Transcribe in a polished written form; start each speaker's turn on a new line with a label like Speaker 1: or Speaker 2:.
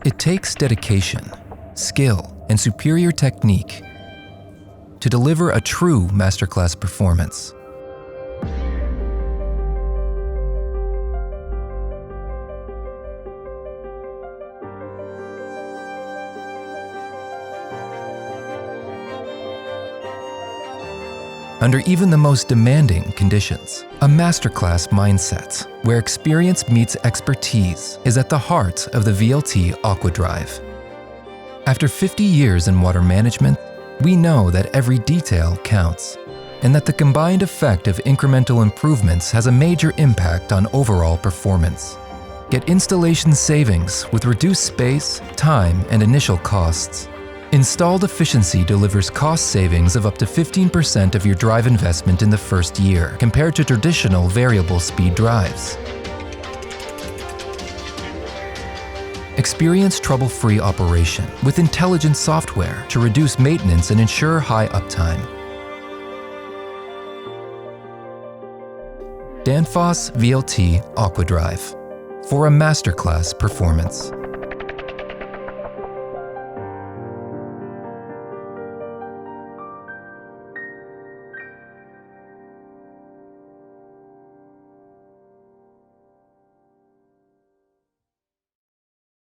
Speaker 1: It takes dedication, skill, and superior technique to deliver a true masterclass performance. Under even the most demanding conditions, a masterclass mindset, where experience meets expertise, is at the heart of the VLT AquaDrive. After 50 years in water management, we know that every detail counts, and that the combined effect of incremental improvements has a major impact on overall performance. Get installation savings with reduced space, time, and initial costs. Installed efficiency delivers cost savings of up to 15% of your drive investment in the first year, compared to traditional variable speed drives. Experience trouble-free operation with intelligent software to reduce maintenance and ensure high uptime. Danfoss VLT AquaDrive for a masterclass performance.